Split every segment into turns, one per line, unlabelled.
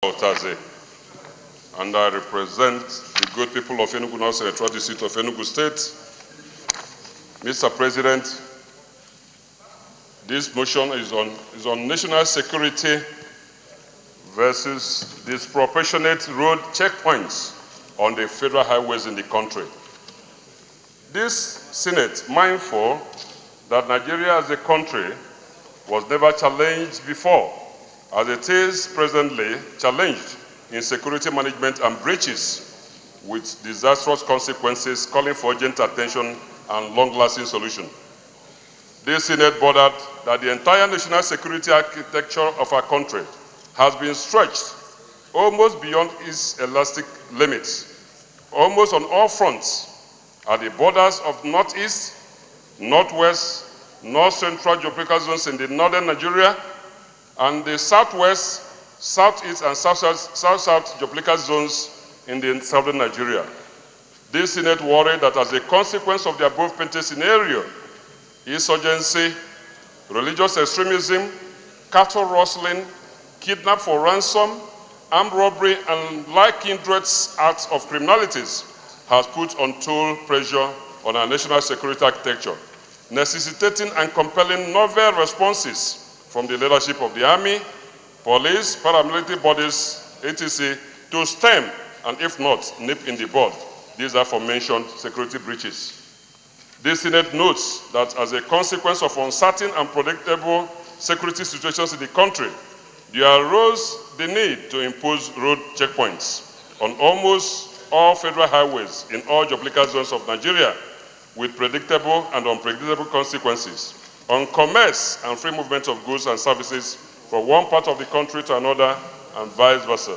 Utazi, and I represent the good people of Enugu North, Senator District of Enugu State. Mr. President, this motion is on national security versus disproportionate road checkpoints on the federal highways in the country. This Senate, mindful that Nigeria as a country was never challenged before, as it is presently challenged in security management and breaches with disastrous consequences calling for urgent attention and long-lasting solution. This Senate bothered that the entire national security architecture of our country has been stretched almost beyond its elastic limits, almost on all fronts, at the borders of Northeast, Northwest, North Central geographical zones in the northern Nigeria, and the Southwest, Southeast, and South-South geographical zones in the southern Nigeria. This Senate worried that as a consequence of the above painted scenario, insurgency, religious extremism, cattle rustling, kidnap for ransom, armed robbery, and like kindred acts of criminalities has put untold pressure on our national security architecture, necessitating and compelling novel responses from the leadership of the army, police, paramilitary bodies, etc., to stem and, if not, nip in the bud these aforementioned security breaches. This Senate notes that as a consequence of uncertain and predictable security situations in the country, there arose the need to impose road checkpoints on almost all federal highways in all geographical zones of Nigeria with predictable and unpredictable consequences on commerce and free movement of goods and services from one part of the country to another and vice versa.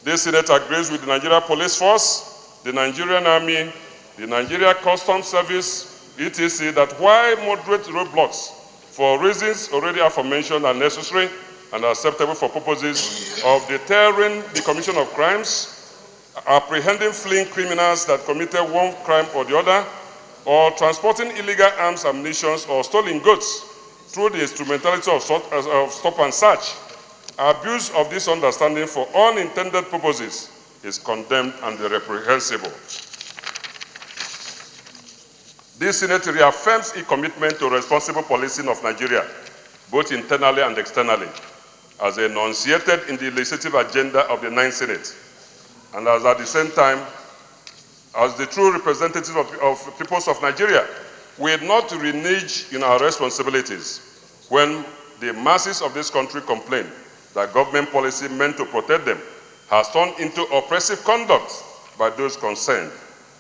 This Senate agrees with the Nigeria Police Force, the Nigerian Army, the Nigeria Customs Service, etc., that while moderate roadblocks for reasons already aforementioned are necessary and acceptable for purposes of deterring the commission of crimes, apprehending fleeing criminals that committed one crime or the other, or transporting illegal arms, ammunition, or stolen goods through the instrumentality of stop and search, abuse of this understanding for unintended purposes is condemned and reprehensible. This Senate reaffirms its commitment to responsible policing of Nigeria, both internally and externally, as enunciated in the legislative agenda of the 9th Senate, and as at the same time, as the true representatives of peoples of Nigeria, we are not to renege in our responsibilities when the masses of this country complain that government policy meant to protect them has turned into oppressive conduct by those concerned,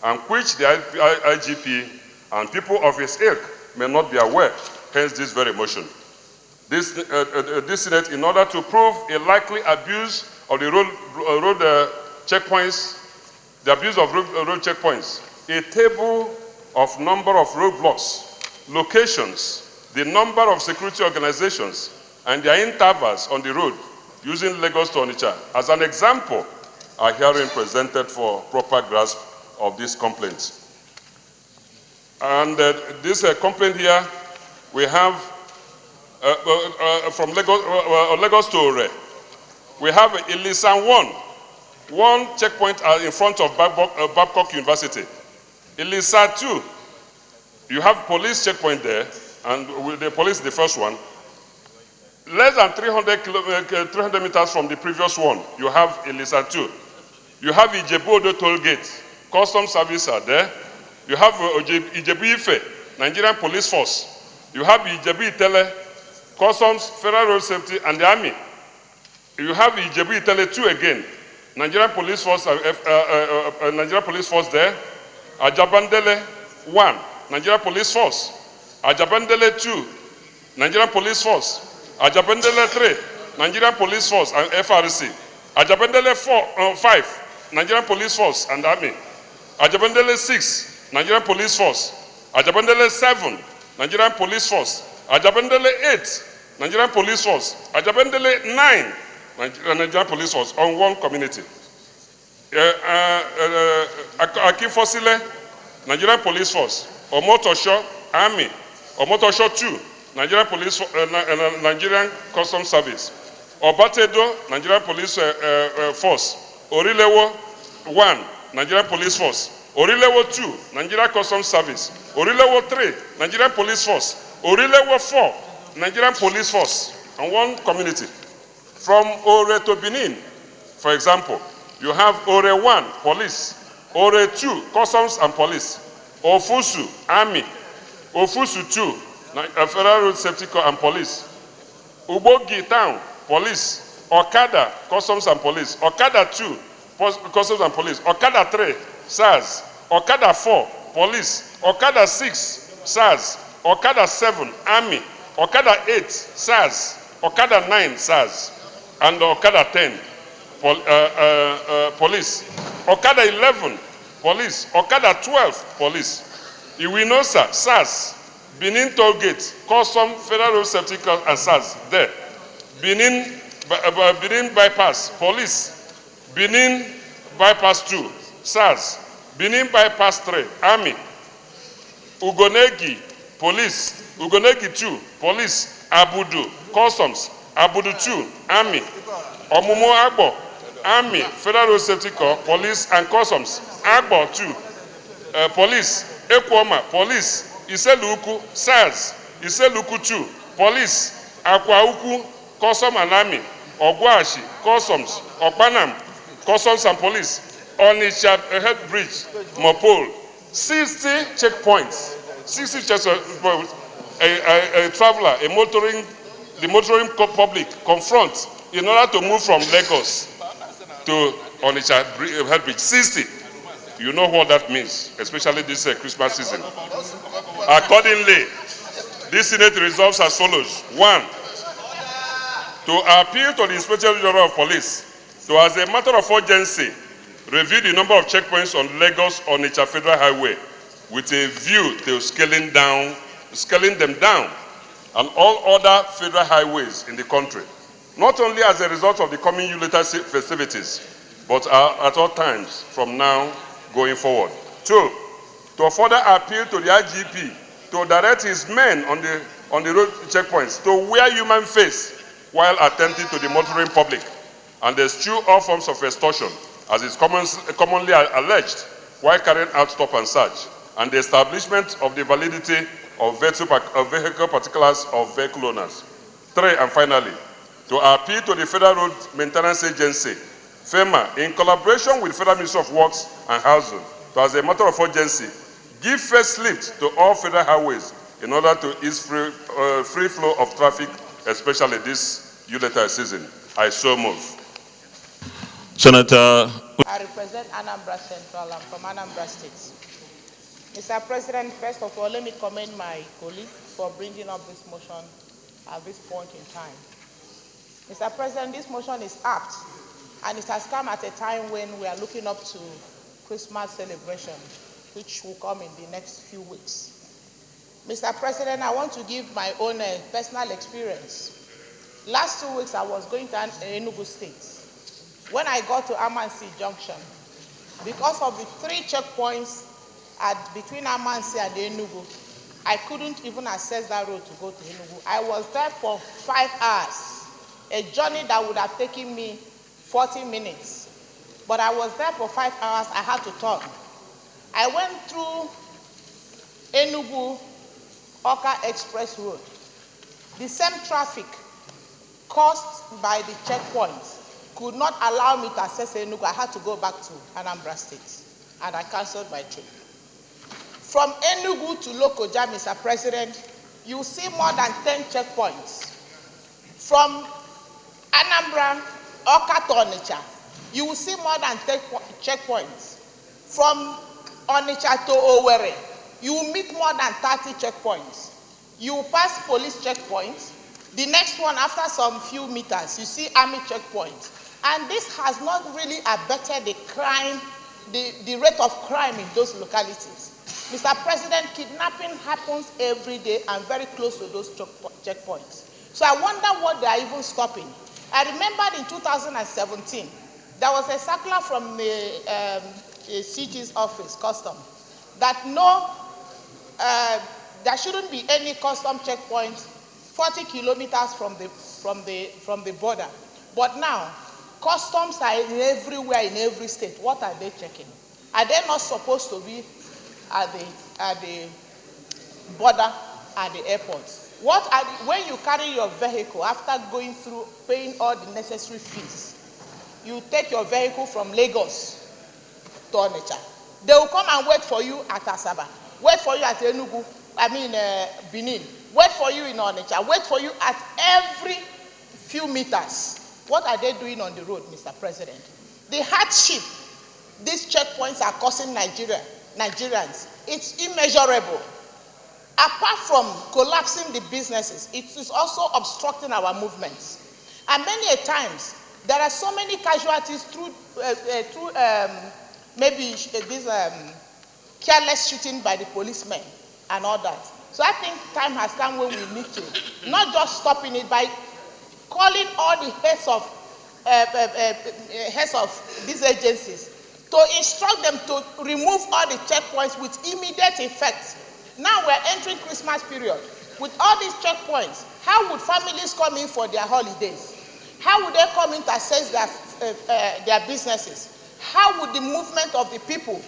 and which the IGP and people of his ilk may not be aware, hence this very motion. This Senate, in order to prove a likely abuse of the road checkpoints, the abuse of road checkpoints, a table of number of roadblocks, locations, the number of security organizations, and their intervals on the road using Lagos to Onitsha as an example are herein presented for proper grasp of this complaint. And this complaint here, we have from Lagos to Ore. We have Ilisan 1 checkpoint in front of Babcock University. Ilisa 2, you have police checkpoint there, and with the police, the first one. Less than 300 meters from the previous one, you have Ilisa 2. You have Ijebu-Odo toll gate, customs service are there. You have Ijebu-Ife, Nigerian Police Force. You have Ijebu-Itele, customs, federal road safety, and the army. You have Ijebu-Itele 2 again, Nigerian Police Force, Nigerian Police Force there. Ajabandele 1, Nigerian Police Force. Ajabandele 2, Nigerian Police Force. Ajabandele 3, Nigerian Police Force and FRC. Ajabandele 5, Nigerian Police Force and Army. Ajabandele 6, Nigerian Police Force. Ajabandele 7, Nigerian Police Force. Ajabandele 8, Nigerian Police Force. Ajabandele 9, Nigerian Police Force on one community. Akifosile, Nigerian Police Force. Omotosho, Army. Omotosho 2, Nigerian Police, Nigerian Customs Service. Obatedo, Nigerian Police Force. Orilewo 1, Nigerian Police Force. Orilewo 2, Nigerian Customs Service. Orilewo 3, Nigerian Police Force. Orilewo 4, Nigerian Police Force. And one community. From Ore to Benin, for example, you have Ore 1, Police. Ore 2, Customs and Police. Ofusu, Army. Ofusu 2, Federal Road Safety Corps and Police. Ubogi Town, Police. Okada, Customs and Police. Okada 2, Customs and Police. Okada 3, SARS. Okada 4, Police. Okada 6, SARS. Okada 7, Army. Okada 8, SARS. Okada 9, SARS. And Okada 10, Police. Okada 11, Police. Okada 12, Police. Iwinosa, SARS. Benin Tollgate, Custom, Federal Road Safety Corps and SARS, there. Benin Bypass, Police. Benin Bypass 2, SARS. Benin Bypass 3, Army. Ugonegi, Police. Ugonegi 2, Police. Abudu, Customs. Abudu 2, Army. Omumo Agbo, Army, Federal Road Safety Corps, Police and Customs. Agbo 2, Police. Ekwoma, Police. Iseluku, SARS. Iseluku 2, Police. Akwauku, Customs and Army. Ogwashi, Customs. Okpanam, Customs and Police. Onitsha Head Bridge, Mopol. 60 checkpoints. 60 checkpoints. A traveler, the motoring public confront in order to move from Lagos to Onitsha Head Bridge. 60. You know what that means, especially this Christmas season. Accordingly, this Senate resolves as follows. 1, to appeal to the Inspector General of Police to, as a matter of urgency, review the number of checkpoints on Lagos-Onitsha Federal Highway with a view to scaling them down and all other federal highways in the country, not only as a result of the coming Ulita festivities, but at all times from now going forward. 2, to further appeal to the IGP to direct his men on the road checkpoints to wear human face while attending to the motoring public and eschew all forms of extortion, as is commonly alleged, while carrying out stop and search, and the establishment of the validity of vehicle particulars of vehicle owners. 3, and finally, to appeal to the Federal Road Maintenance Agency, FEMA, in collaboration with Federal Ministry of Works and Housing, to, as a matter of urgency, give first lift to all federal highways in order to ease free flow of traffic, especially this Ulita season. I so move.
Senator.
I represent Anambra Central. I'm from Anambra State. Mr. President, first of all, let me commend my colleague for bringing up this motion at this point in time. Mr. President, this motion is apt, and it has come at a time when we are looking up to Christmas celebration, which will come in the next few weeks. Mr. President, I want to give my own personal experience. Last 2 weeks, I was going to Enugu State. When I got to Amansi Junction, because of the 3 checkpoints between Amansi and Enugu, I couldn't even access that road to go to Enugu. I was there for 5 hours, a journey that would have taken me 40 minutes. But I was there for 5 hours, I had to turn. I went through Enugu-Oka Express Road. The same traffic caused by the checkpoints could not allow me to access Enugu. I had to go back to Anambra State, and I cancelled my trip. From Enugu to Lokoja, Mr. President, you see more than 10 checkpoints. From Anambra, Oka to Onitsha, you will see more than 10 checkpoints. From Onitsha to Owerri, you will meet more than 30 checkpoints. You will pass police checkpoints. The next one, after some few meters, you see army checkpoints. And this has not really abated the crime, the rate of crime in those localities. Mr. President, kidnapping happens every day and very close to those checkpoints. So I wonder what they are even stopping. I remembered in 2017, there was a circular from the CG's office, custom, that there shouldn't be any custom checkpoints 40 kilometers from the border. But now, customs are everywhere in every state. What are they checking? Are they not supposed to be at the border at the airports? When you carry your vehicle after going through paying all the necessary fees, you take your vehicle from Lagos to Onitsha. They will come and wait for you at Asaba, wait for you at Enugu, Benin, wait for you in Onitsha, wait for you at every few meters. What are they doing on the road, Mr. President? The hardship these checkpoints are causing Nigerians, it's immeasurable. Apart from collapsing the businesses, it is also obstructing our movements. And many a times, there are so many casualties through maybe this careless shooting by the policemen and all that. So I think time has come when we need to not just stopping it by calling all the heads of these agencies to instruct them to remove all the checkpoints with immediate effect. Now we're entering Christmas period. With all these checkpoints, how would families come in for their holidays? How would they come in to assess their businesses? How would the movement of the people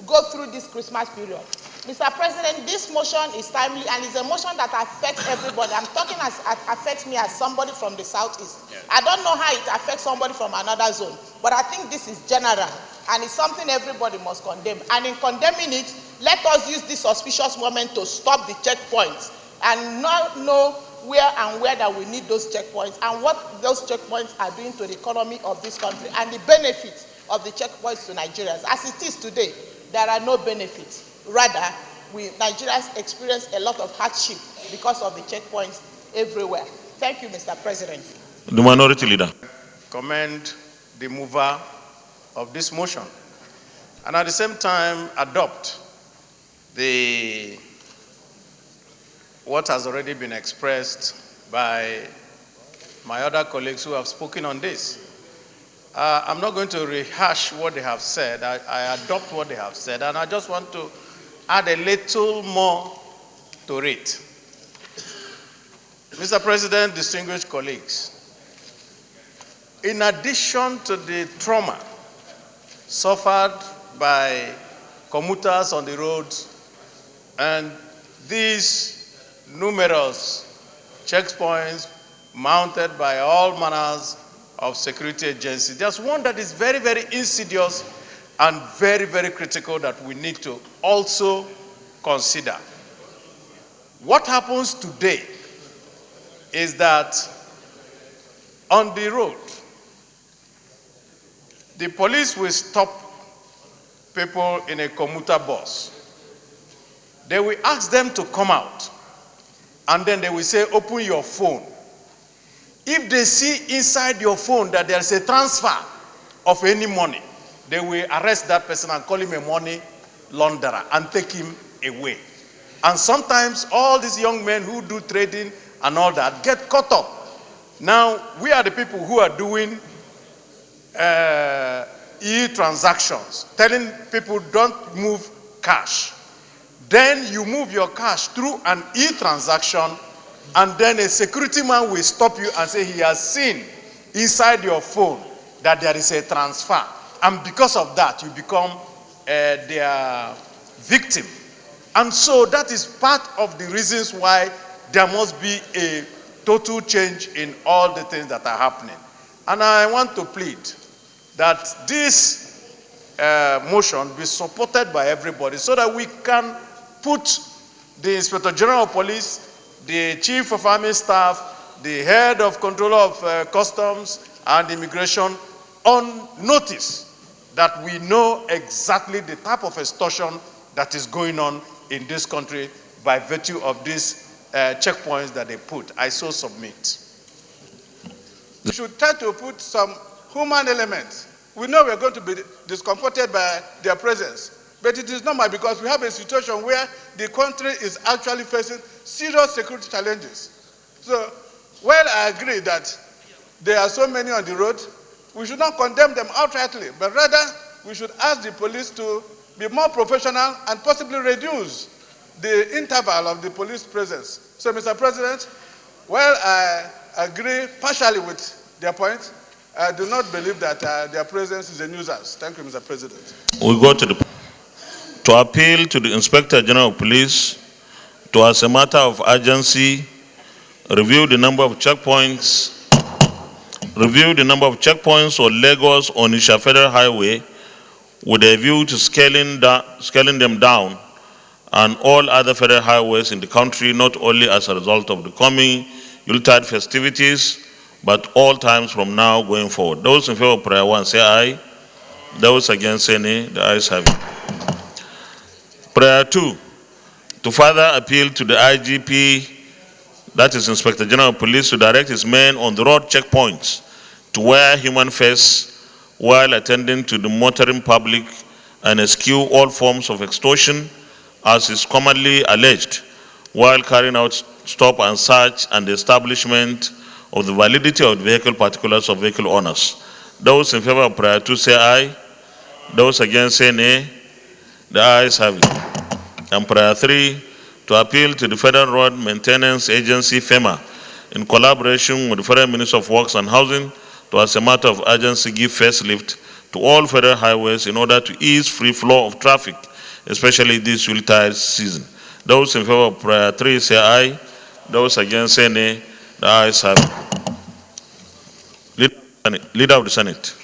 go through this Christmas period? Mr. President, this motion is timely and it's a motion that affects everybody. I'm talking as it affects me as somebody from the southeast. Yeah. I don't know how it affects somebody from another zone, but I think this is general and it's something everybody must condemn. And in condemning it, let us use this auspicious moment to stop the checkpoints and not know where that we need those checkpoints and what those checkpoints are doing to the economy of this country and the benefits of the checkpoints to Nigerians. As it is today, there are no benefits. Rather, Nigerians experience a lot of hardship because of the checkpoints everywhere. Thank you, Mr. President.
The Minority Leader.
Commend the mover of this motion and at the same time adopt what has already been expressed by my other colleagues who have spoken on this. I'm not going to rehash what they have said. I adopt what they have said, and I just want to add a little more to it. Mr. President, distinguished colleagues, in addition to the trauma suffered by commuters on the roads and these numerous checkpoints mounted by all manners of security agencies, there's one that is very, very insidious and very, very critical that we need to also consider. What happens today is that on the road, the police will stop people in a commuter bus. They will ask them to come out, and then they will say, open your phone. If they see inside your phone that there is a transfer of any money, they will arrest that person and call him a money launderer and take him away. And sometimes all these young men who do trading and all that get caught up. Now, we are the people who are doing e-transactions, telling people don't move cash. Then you move your cash through an e-transaction, and then a security man will stop you and say he has seen inside your phone that there is a transfer. And because of that, you become their victim. And so that is part of the reasons why there must be a total change in all the things that are happening. And I want to plead that this motion be supported by everybody so that we can put the Inspector General of Police, the Chief of Army Staff, the Head of Control of Customs and Immigration on notice that we know exactly the type of extortion that is going on in this country by virtue of these checkpoints that they put. I so submit.
We should try to put some human elements. We know we're going to be discomforted by their presence, but it is normal because we have a situation where the country is actually facing serious security challenges. So, while I agree that there are so many on the road, we should not condemn them outrightly, but rather we should ask the police to be more professional and possibly reduce the interval of the police presence. So, Mr. President, While I agree partially with their point, I do not believe that their presence is a nuisance. Thank you, Mr. President.
We go to appeal to the Inspector General of Police to, as a matter of urgency, review the number of checkpoints on Lagos Onitsha Federal Highway with a view to scaling them down and all other federal highways in the country, not only as a result of the coming Yuletide festivities, but all times from now going forward. Those in favor of prayer 1 say aye. Those against say nay. The ayes have it. Prayer 2, to further appeal to the IGP, that is Inspector General of Police, to direct his men on the road checkpoints to wear human face while attending to the motoring public and eschew all forms of extortion, as is commonly alleged, while carrying out stop and search and the establishment of the validity of the vehicle particulars of vehicle owners. Those in favor of prayer 2 say aye. Those against say nay. The ayes have it. And prayer 3, to appeal to the Federal Road Maintenance Agency, FEMA, in collaboration with the Federal Ministry of Works and Housing, to, as a matter of urgency, give facelift to all federal highways in order to ease free flow of traffic, especially this Yuletide season. Those in favor of prayer 3 say aye. Those against say nay. The ayes have it. Leader of the Senate.